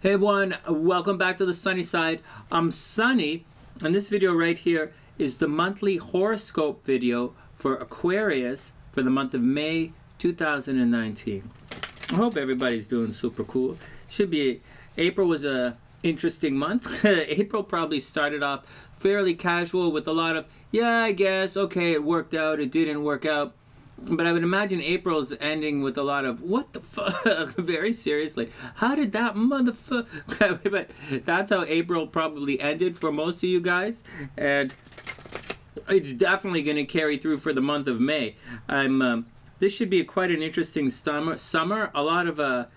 Hey everyone, welcome back to the Sunny Side. I'm Sunny, and this video right here is the monthly horoscope video for Aquarius for the month of May 2019. I hope everybody's doing super cool. April was a interesting month. April probably started off fairly casual with a lot of, yeah, I guess, okay, it worked out, it didn't work out. But I would imagine April's ending with a lot of, what the fuck? Very seriously. How did that motherfucker? But that's how April probably ended for most of you guys. And it's definitely going to carry through for the month of May. This should be quite an interesting summer. A lot of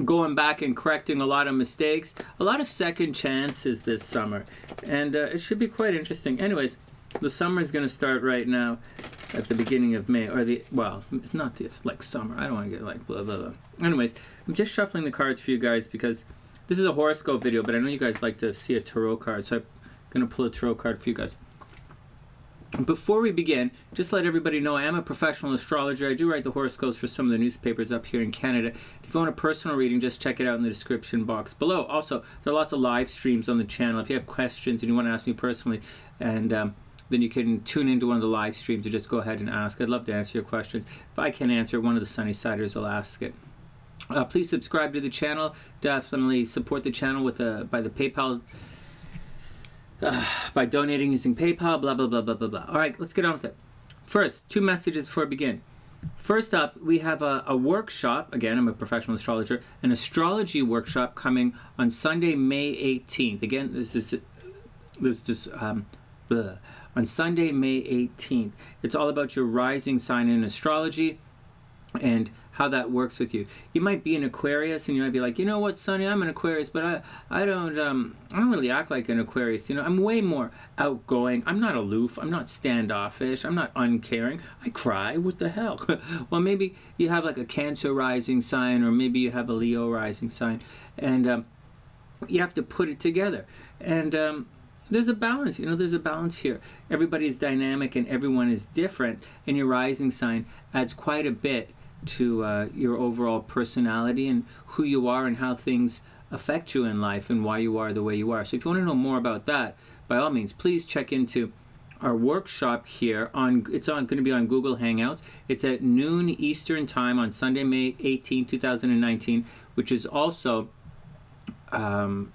going back and correcting a lot of mistakes. A lot of second chances this summer. And it should be quite interesting. Anyways. The summer is going to start right now at the beginning of May, well, it's not like summer. I don't want to get like blah, blah, blah. Anyways, I'm just shuffling the cards for you guys because this is a horoscope video, but I know you guys like to see a tarot card, so I'm going to pull a tarot card for you guys. Before we begin, just let everybody know I am a professional astrologer. I do write the horoscopes for some of the newspapers up here in Canada. If you want a personal reading, just check it out in the description box below. Also, there are lots of live streams on the channel. If you have questions and you want to ask me personally, and then you can tune into one of the live streams and just go ahead and ask. I'd love to answer your questions. If I can't answer, one of the SunnySiders will ask it. Please subscribe to the channel. Definitely support the channel with by the PayPal, by donating using PayPal, blah, blah, blah, blah, blah, blah. All right, let's get on with it. First, two messages before I begin. First up, we have a workshop. Again, I'm a professional astrologer. An astrology workshop coming on Sunday, May 18th. Again, on Sunday, May 18th. It's all about your rising sign in astrology and how that works with you. You might be an Aquarius and you might be like, you know what, Sonny, I'm an Aquarius, but I don't really act like an Aquarius. You know, I'm way more outgoing. I'm not aloof. I'm not standoffish. I'm not uncaring. I cry. What the hell? Well, maybe you have like a Cancer rising sign, or maybe you have a Leo rising sign, and you have to put it together. And there's a balance, there's a balance here. Everybody's dynamic and everyone is different, and your rising sign adds quite a bit to your overall personality and who you are and how things affect you in life and why you are the way you are. So if you want to know more about that, by all means, please check into our workshop here. It's going to be on Google Hangouts. It's at noon Eastern Time on Sunday, May 18, 2019, which is also 9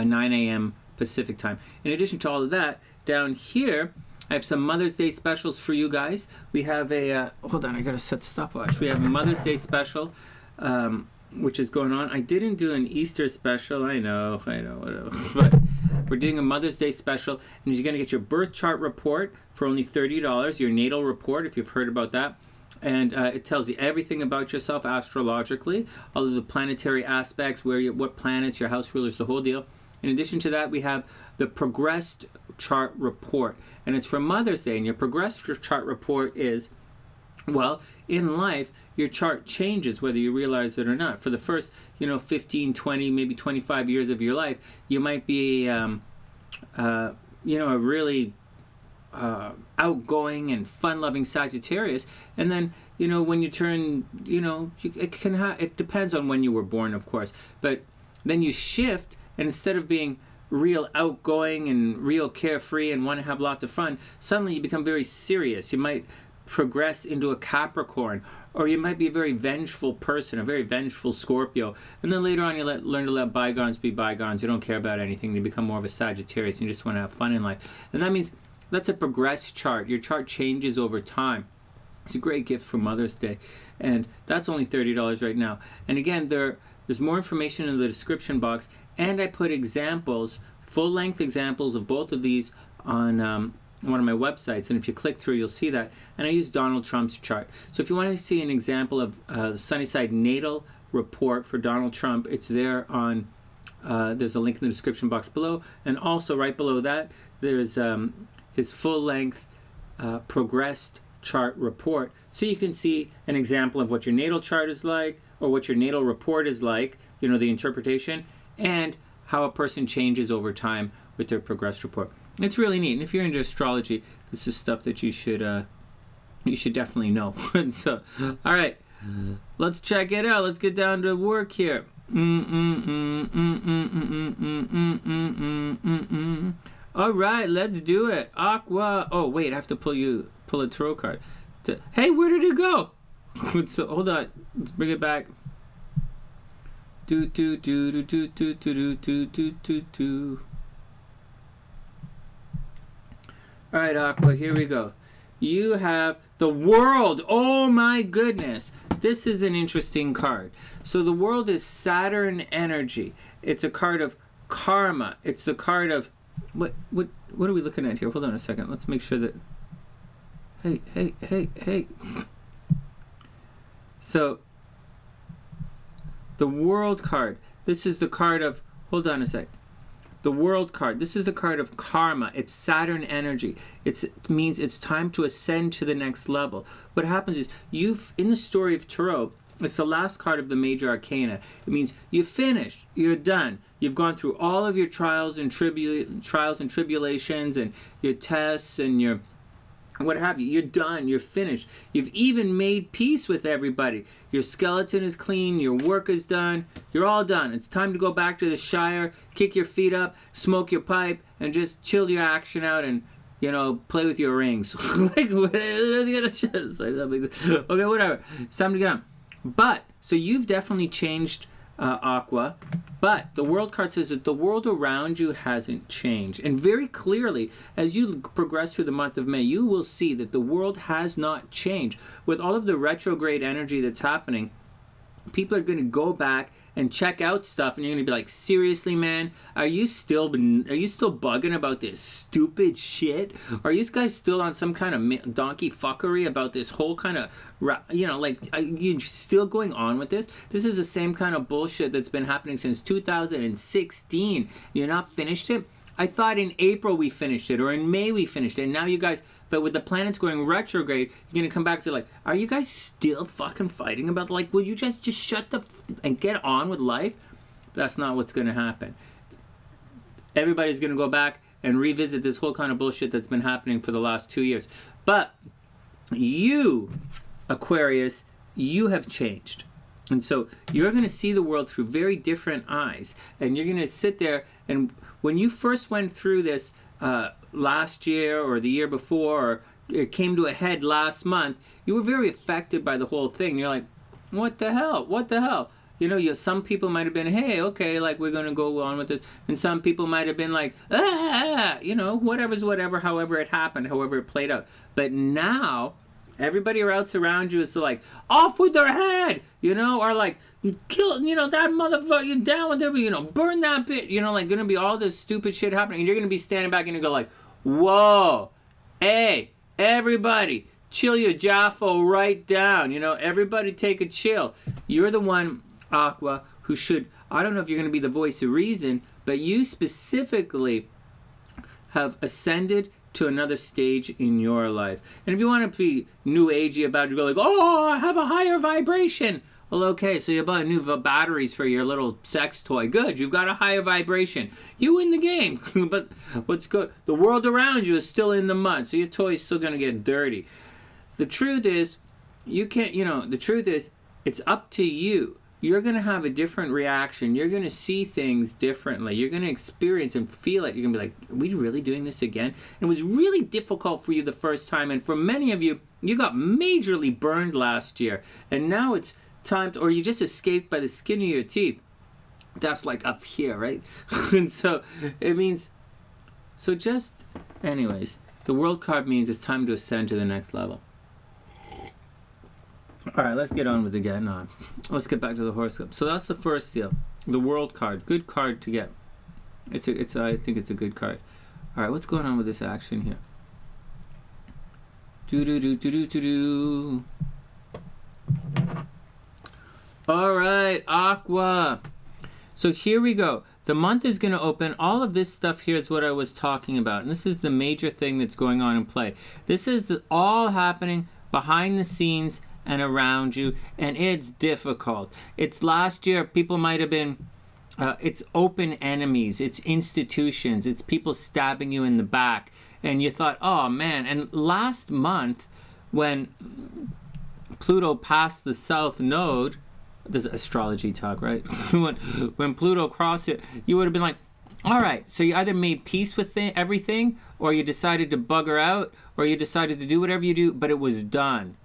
a.m. Pacific time. In addition to all of that, down here I have some Mother's Day specials for you guys. We have a hold on, I gotta set the stopwatch. We have a Mother's Day special which is going on. I didn't do an Easter special. I know, whatever. But we're doing a Mother's Day special, and you're gonna get your birth chart report for only $30, your natal report, if you've heard about that. And it tells you everything about yourself astrologically, all of the planetary aspects, what planets, your house rulers, the whole deal. In addition to that, we have the Progressed Chart Report, and it's for Mother's Day. And your Progressed Chart Report is, well, in life, your chart changes whether you realize it or not. For the first, 15, 20, maybe 25 years of your life, you might be, a really outgoing and fun-loving Sagittarius, and then, when you turn, it depends on when you were born, of course, but then you shift. And instead of being real outgoing and real carefree and want to have lots of fun, suddenly you become very serious. You might progress into a Capricorn, or you might be a very vengeful person, a very vengeful Scorpio. And then later on you learn to let bygones be bygones. You don't care about anything. You become more of a Sagittarius and you just want to have fun in life. And that means that's a progressed chart. Your chart changes over time. It's a great gift for Mother's Day. And that's only $30 right now. And again, there's more information in the description box. And I put examples, full-length examples of both of these on one of my websites. And if you click through, you'll see that. And I use Donald Trump's chart. So if you want to see an example of the SunnySide natal report for Donald Trump, it's there on, there's a link in the description box below. And also right below that, there's his full-length progressed chart report. So you can see an example of what your natal chart is like, or what your natal report is like, the interpretation, and how a person changes over time with their progressed report. It's really neat. And if you're into astrology, this is stuff that you should definitely know. So, all right, Let's check it out. Let's get down to work here. All right, let's do it. Aqua. Oh wait, I have to pull a tarot card. Hey, where did it go? So hold on. Let's bring it back. Do do do do do do do do do do do. All right, Aqua. Here we go. You have the World. Oh my goodness. This is an interesting card. So the World is Saturn energy. It's a card of karma. It's the card of what are we looking at here? Hold on a second. Let's make sure that hey. So the World card. This is the card of, hold on a sec. The World card. This is the card of karma. It's Saturn energy. It means it's time to ascend to the next level. What happens is in the story of Tarot, it's the last card of the major arcana. It means you finished. You're done. You've gone through all of your trials and tribulations and your tests and your what have you. You're done. You're finished. You've even made peace with everybody. Your skeleton is clean. Your work is done. You're all done. It's time to go back to the Shire, kick your feet up, smoke your pipe, and just chill your action out and, you know, play with your rings. Okay, whatever. It's time to get on. But, so you've definitely changed, Aqua. But the World card says that the world around you hasn't changed. And very clearly, as you progress through the month of May, you will see that the world has not changed. With all of the retrograde energy that's happening, people are going to go back and check out stuff, and you're going to be like, seriously, man, are you still bugging about this stupid shit? Are you guys still on some kind of donkey fuckery about this whole kind of, you know, like, are you still going on with this? This is the same kind of bullshit that's been happening since 2016. You're not finished it? I thought in April we finished it, or in May we finished it, and now you guys, but with the planets going retrograde, you're going to come back and say, like, are you guys still fucking fighting about, like, will you just shut the and get on with life? That's not what's going to happen. Everybody's going to go back and revisit this whole kind of bullshit that's been happening for the last 2 years. But you, Aquarius, you have changed. And so you're going to see the world through very different eyes. And you're going to sit there, and when you first went through this last year or the year before, or it came to a head last month, you were very affected by the whole thing. You're like, what the hell? What the hell? You know, some people might have been, hey, okay, like, we're going to go on with this. And some people might have been like, you know, whatever's whatever, however it happened, however it played out. But now, everybody else around you is like, off with their head, you know, or like, kill, you know, that motherfucker, down with everybody, you know, burn that bit, you know, like, gonna be all this stupid shit happening, and you're gonna be standing back and you go like, whoa, hey, everybody, chill your Jaffo right down, you know, everybody take a chill. You're the one, Aqua, who should, I don't know if you're gonna be the voice of reason, but you specifically have ascended to another stage in your life. And if you want to be new agey about it, you go like, oh, I have a higher vibration. Well, okay, so you buy new batteries for your little sex toy. Good, you've got a higher vibration. You win the game. But what's good? The world around you is still in the mud, so your toy's still going to get dirty. The truth is, you can't, you know, the truth is, it's up to you. You're going to have a different reaction. You're going to see things differently. You're going to experience and feel it. You're going to be like, are we really doing this again? And it was really difficult for you the first time. And for many of you, you got majorly burned last year. And now it's time to, or you just escaped by the skin of your teeth. That's like up here, right? And so it means, so just, anyways, the World card means it's time to ascend to the next level. All right, let's get on with it again. Let's get back to the horoscope. So that's the first deal. The World card. Good card to get. I think it's a good card. All right, what's going on with this action here? Do. All right, Aqua. So here we go. The month is going to open. All of this stuff here is what I was talking about. And this is the major thing that's going on in play. This is all happening behind the scenes and around you, and it's difficult. It's last year, people might have been, it's open enemies, it's institutions, it's people stabbing you in the back, and you thought, oh man. And last month, when Pluto passed the south node, this is astrology talk, right? when Pluto crossed it, you would have been like, all right, so you either made peace with everything, or you decided to bugger out, or you decided to do whatever you do, but it was done.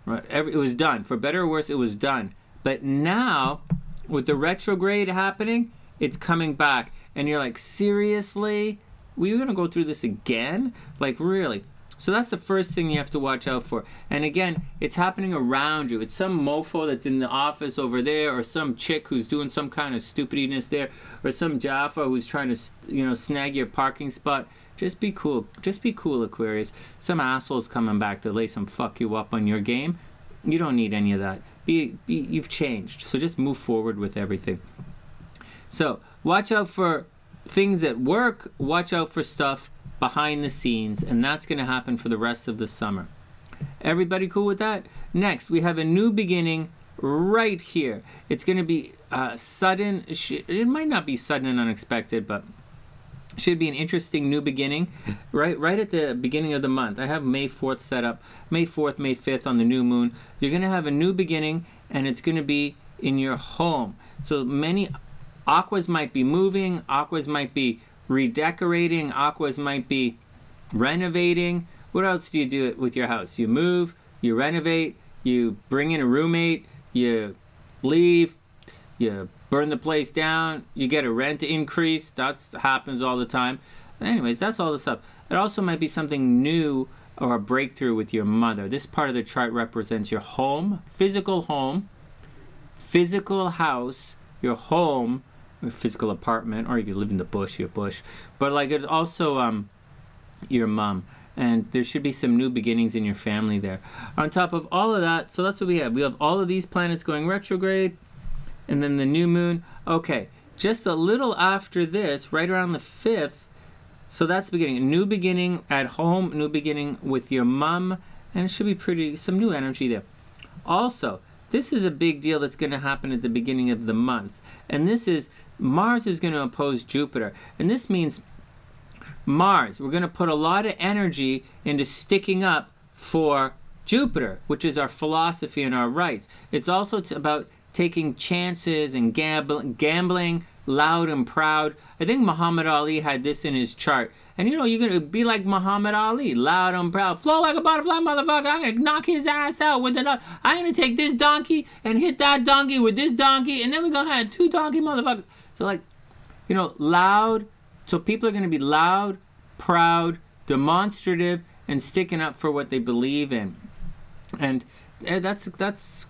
Right? It was done. For better or worse, it was done. But now, with the retrograde happening, it's coming back. And you're like, seriously? We're going to go through this again? Like, really? So that's the first thing you have to watch out for. And again, it's happening around you. It's some mofo that's in the office over there, or some chick who's doing some kind of stupidness there, or some Jaffa who's trying to, snag your parking spot. Just be cool. Just be cool, Aquarius. Some asshole's coming back to lay some fuck you up on your game. You don't need any of that. You've changed. So just move forward with everything. So watch out for things at work. Watch out for stuff behind the scenes. And that's going to happen for the rest of the summer. Everybody cool with that? Next, we have a new beginning right here. It's going to be sudden. It might not be sudden and unexpected, but should be an interesting new beginning right at the beginning of the month. I have May 4th set up. May 4th, May 5th on the new moon. You're going to have a new beginning, and it's going to be in your home. So many aquas might be moving. Aquas might be redecorating. Aquas might be renovating. What else do you do with your house? You move, you renovate, you bring in a roommate, you leave, you burn the place down, you get a rent increase. That happens all the time. Anyways, that's all the stuff. It also might be something new or a breakthrough with your mother. This part of the chart represents your home, physical house, your home, or physical apartment, or if you live in the bush, your bush. But like it's also your mom. And there should be some new beginnings in your family there. On top of all of that, so that's what we have. We have all of these planets going retrograde, and then the new moon. Okay, just a little after this, right around the 5th, so that's the beginning. A new beginning at home, new beginning with your mom, and it should be some new energy there. Also, this is a big deal that's going to happen at the beginning of the month. And this is, Mars is going to oppose Jupiter. And this means Mars, we're going to put a lot of energy into sticking up for Jupiter, which is our philosophy and our rights. It's also about taking chances and gambling loud and proud. I think Muhammad Ali had this in his chart. And you're going to be like Muhammad Ali, loud and proud. Flow like a butterfly, motherfucker. I'm going to knock his ass out with the... I'm going to take this donkey and hit that donkey with this donkey. And then we're going to have 2 donkey motherfuckers. So like, loud. So people are going to be loud, proud, demonstrative, and sticking up for what they believe in. And that's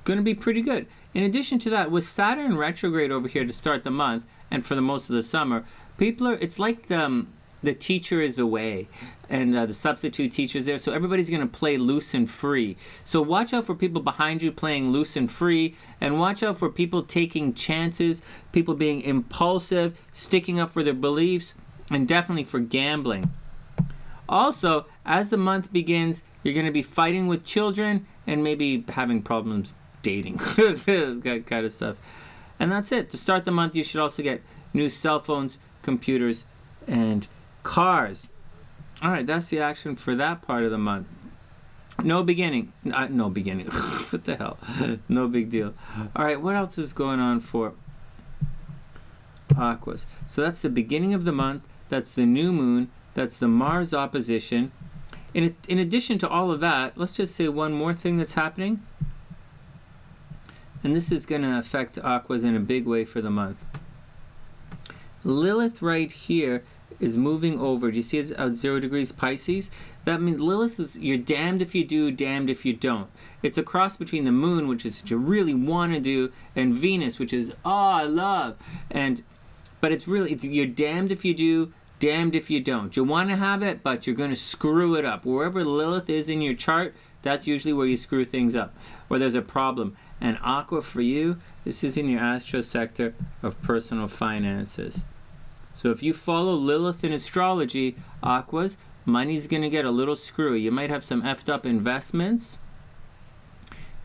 going to be pretty good. In addition to that, with Saturn retrograde over here to start the month and for the most of the summer, it's like the teacher is away and the substitute teacher's there, so everybody's going to play loose and free. So watch out for people behind you playing loose and free, and watch out for people taking chances, people being impulsive, sticking up for their beliefs, and definitely for gambling. Also, as the month begins, you're going to be fighting with children and maybe having problems dating. That kind of stuff. And that's it. To start the month, you should also get new cell phones, computers, and cars. All right, that's the action for that part of the month. No beginning. No beginning. What the hell? No big deal. All right, what else is going on for Aquas? So that's the beginning of the month. That's the new moon. That's the Mars opposition. In addition to all of that, let's just say one more thing that's happening. And this is going to affect Aquas in a big way for the month. Lilith right here is moving over. Do you see it's at 0 degrees Pisces? That means Lilith is, you're damned if you do, damned if you don't. It's a cross between the moon, which is what you really want to do, and Venus, which is, I love. But it's you're damned if you do, damned if you don't. You want to have it, but you're going to screw it up. Wherever Lilith is in your chart, that's usually where you screw things up, where there's a problem. And Aqua for you, this is in your astro sector of personal finances. So if you follow Lilith in astrology, Aquas, money's going to get a little screwy. You might have some effed up investments.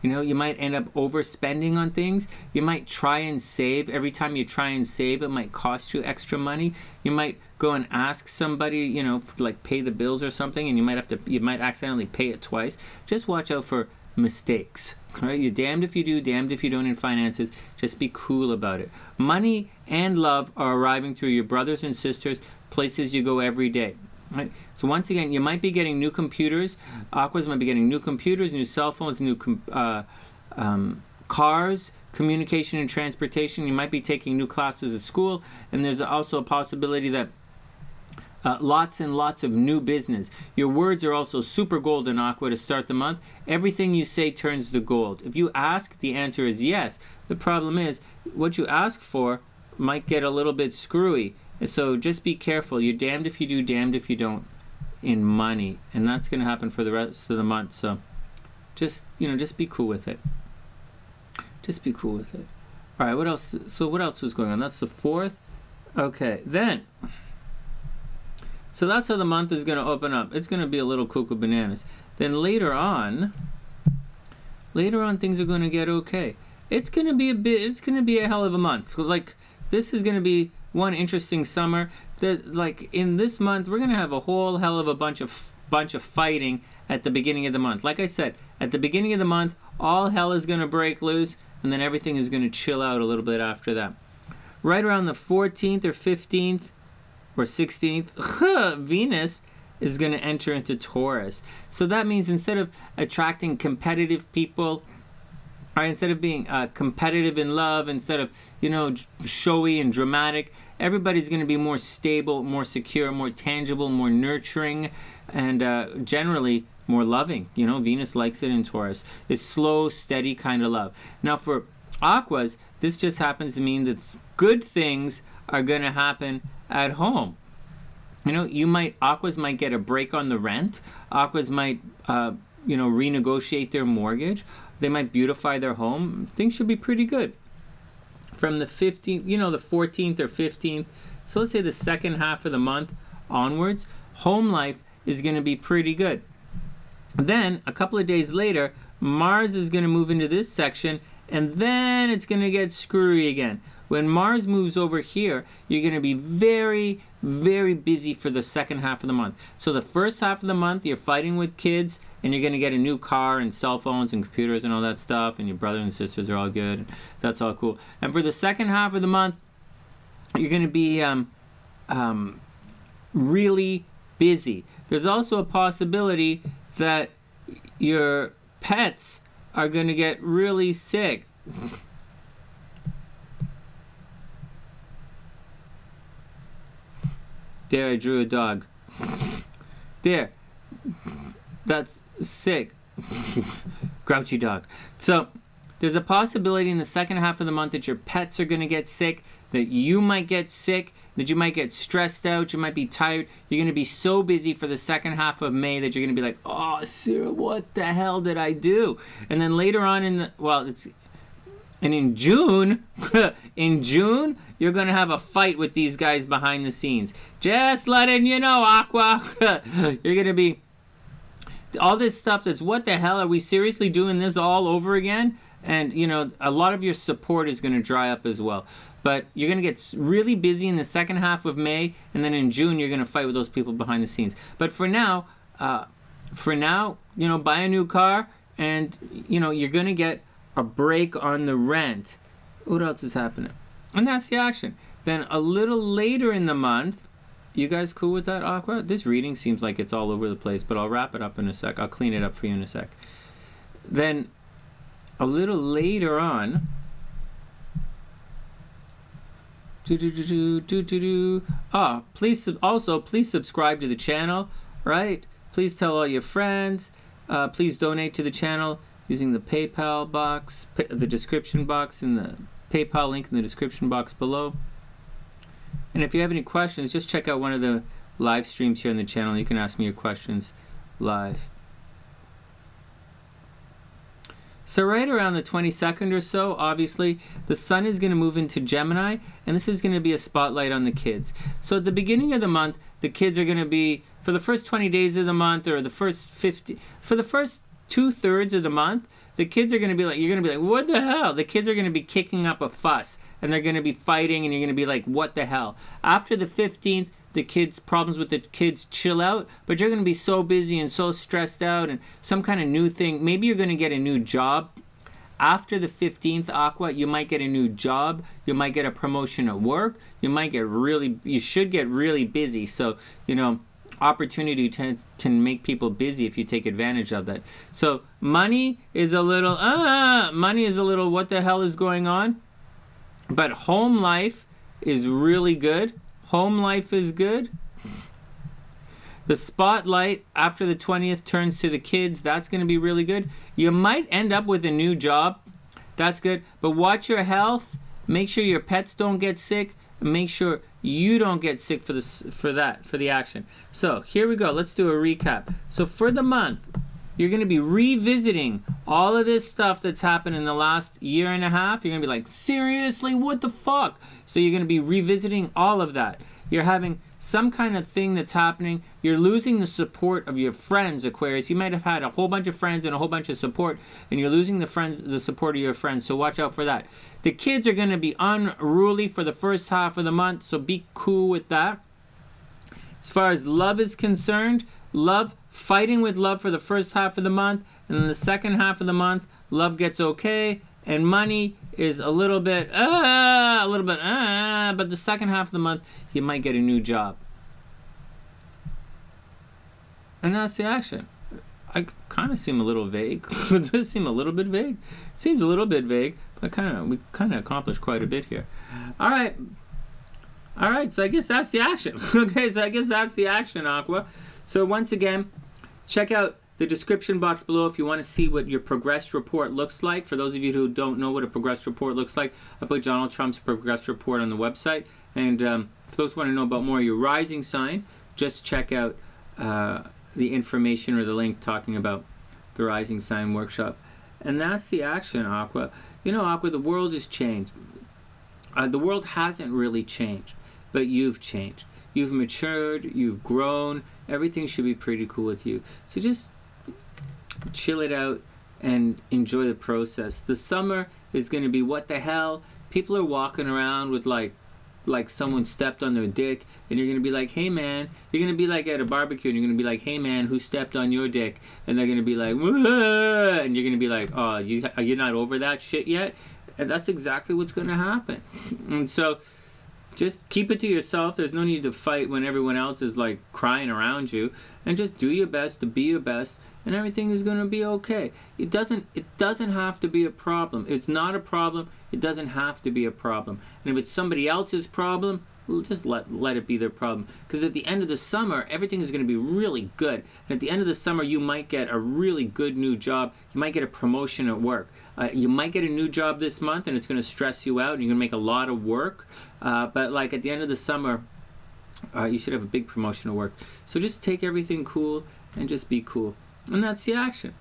You might end up overspending on things. You might try and save. Every time you try and save, it might cost you extra money. You might go and ask somebody, like pay the bills or something, and you might accidentally pay it twice. Just watch out for mistakes. Right? You're damned if you do, damned if you don't in finances. Just be cool about it. Money and love are arriving through your brothers and sisters, places you go every day. Right? So once again, you might be getting new computers. Aquas might be getting new computers, new cell phones, new cars, communication and transportation. You might be taking new classes at school, and there's also a possibility that lots and lots of new business. Your words are also super golden, Aqua, to start the month. Everything you say turns to gold. If you ask, the answer is yes. The problem is, what you ask for might get a little bit screwy. So just be careful. You're damned if you do, damned if you don't in money. And that's going to happen for the rest of the month. So just be cool with it. Just be cool with it. All right, what else? So what else is going on? That's the 4th. Okay, then. So that's how the month is going to open up. It's going to be a little cuckoo bananas. Then later on things are going to get okay. It's going to be a hell of a month. Like, this is going to be one interesting summer. Like, in this month, we're going to have a whole hell of a bunch of fighting at the beginning of the month. Like I said, at the beginning of the month, all hell is going to break loose, and then everything is going to chill out a little bit after that. Right around the 14th or 15th or 16th, Venus is going to enter into Taurus. So that means instead of attracting competitive people, or instead of being competitive in love, instead of, showy and dramatic, everybody's going to be more stable, more secure, more tangible, more nurturing, and generally more loving. Venus likes it in Taurus. It's slow, steady kind of love. Now for Aquas, this just happens to mean that good things are going to happen at home. Aquas might get a break on the rent. Aquas might, renegotiate their mortgage. They might beautify their home. Things should be pretty good. From the 15th, the 14th or 15th, so let's say the second half of the month onwards, home life is going to be pretty good. Then, a couple of days later, Mars is going to move into this section, and then it's going to get screwy again. When Mars moves over here, you're going to be very, very busy for the second half of the month. So the first half of the month, you're fighting with kids, and you're going to get a new car and cell phones and computers and all that stuff, and your brothers and sisters are all good. That's all cool. And for the second half of the month, you're going to be really busy. There's also a possibility that your pets are going to get really sick. There, I drew a dog. There. That's sick. Grouchy dog. So, there's a possibility in the second half of the month that your pets are going to get sick, that you might get sick, that you might get stressed out, you might be tired. You're going to be so busy for the second half of May that you're going to be like, oh, Sarah, what the hell did I do? And then later on in June, you're going to have a fight with these guys behind the scenes. Just letting you know, Aqua. You're going to be... all this stuff that's, what the hell, are we seriously doing this all over again? And, a lot of your support is going to dry up as well. But you're going to get really busy in the second half of May, and then in June, you're going to fight with those people behind the scenes. But for now, buy a new car, and, you're going to get a break on the rent. What else is happening? And that's the action. Then a little later in the month, you guys cool with that, Aqua? This reading seems like it's all over the place, but I'll wrap it up in a sec. I'll clean it up for you in a sec. Then a little later on, please subscribe to the channel, right? Please tell all your friends. Please donate to the channel using the PayPal box, the description box, and the PayPal link in the description box below. And if you have any questions, just check out one of the live streams here on the channel. You can ask me your questions live. So right around the 22nd or so, obviously, the sun is going to move into Gemini, and this is going to be a spotlight on the kids. So at the beginning of the month, the kids are going to be, for the first 20 days of the month, or the first 50, for the first 2/3 of the month, the kids are going to be like, you're going to be like, what the hell? The kids are going to be kicking up a fuss, and they're going to be fighting, and you're going to be like, what the hell? After the 15th, the kids, problems with the kids chill out, but you're going to be so busy and so stressed out and some kind of new thing. Maybe you're going to get a new job. After the 15th, Aqua, you might get a new job. You might get a promotion at work. You should get really busy. So, you know, opportunity can make people busy if you take advantage of that. So money is a little, what the hell is going on? But home life is really good. Home life is good. The spotlight after the 20th turns to the kids. That's going to be really good. You might end up with a new job. That's good. But watch your health. Make sure your pets don't get sick. Make sure you don't get sick for the action. So here we go. Let's do a recap. So for the month, you're going to be revisiting all of this stuff that's happened in the last year and a half. You're going to be like, seriously, what the fuck? So you're going to be revisiting all of that. You're having some kind of thing that's happening. You're losing the support of your friends, Aquarius. You might have had a whole bunch of friends and a whole bunch of support, and you're losing the support of your friends, so watch out for that. The kids are going to be unruly for the first half of the month, so be cool with that. As far as love is concerned, fighting with love for the first half of the month, and then the second half of the month, love gets okay, and money is a little bit, but the second half of the month, you might get a new job. And that's the action. I kind of seem a little vague. It does seem a little bit vague. It seems a little bit vague, but we kind of accomplished quite a bit here. All right, so I guess that's the action. Okay, so I guess that's the action, Aqua. So once again, check out the description box below if you want to see what your progress report looks like. For those of you who don't know what a progress report looks like, I put Donald Trump's progress report on the website. And for those who want to know about more of your rising sign, just check out the information or the link talking about the rising sign workshop. And that's the action, Aqua. You know, Aqua, the world has changed. The world hasn't really changed, but you've changed. You've matured, you've grown, everything should be pretty cool with you. So just chill it out and enjoy the process. The summer is going to be what the hell. People are walking around with like someone stepped on their dick, and you're going to be like, hey man, you're going to be like at a barbecue, and you're going to be like, hey man, who stepped on your dick? And they're going to be like, whoa, and you're going to be like, oh, you're not over that shit yet? And that's exactly what's going to happen. And so just keep it to yourself. There's no need to fight when everyone else is like crying around you, and just do your best to be your best, and everything is going to be okay. It doesn't have to be a problem. It's not a problem. It doesn't have to be a problem. And if it's somebody else's problem, we'll just let it be their problem. Because at the end of the summer, everything is going to be really good. And at the end of the summer, you might get a really good new job. You might get a promotion at work. You might get a new job this month, and it's going to stress you out, and you're going to make a lot of work. But like at the end of the summer, you should have a big promotion at work. So just take everything cool and just be cool. And that's the action.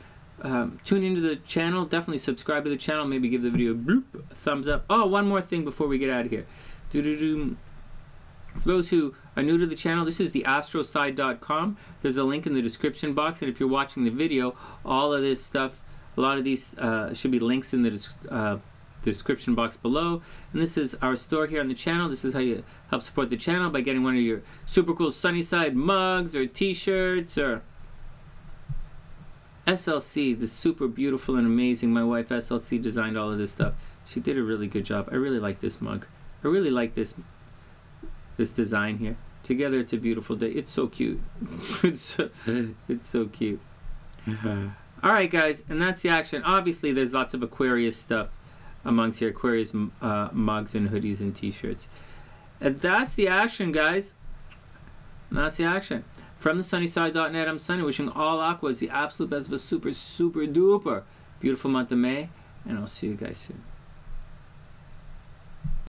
Tune into the channel. Definitely subscribe to the channel. Maybe give the video a thumbs up. Oh, one more thing before we get out of here. For those who are new to the channel, this is the astroside.com. There's a link in the description box, and if you're watching the video, all of this stuff, a lot of these should be links in the description box below. And this is our store here on the channel. This is how you help support the channel, by getting one of your super cool SunnySide mugs or t-shirts or SLC, the super beautiful and amazing. My wife SLC designed all of this stuff. She did a really good job. I really like this mug. I really like this design here. Together it's a beautiful day. It's so cute. It's so cute. All right, guys, and that's the action. Obviously, there's lots of Aquarius stuff amongst your Aquarius mugs and hoodies and t-shirts. And that's the action, guys. And that's the action. From TheSunnySide.net, I'm Sonny, wishing all Aquas the absolute best of a super, super duper beautiful month of May, and I'll see you guys soon.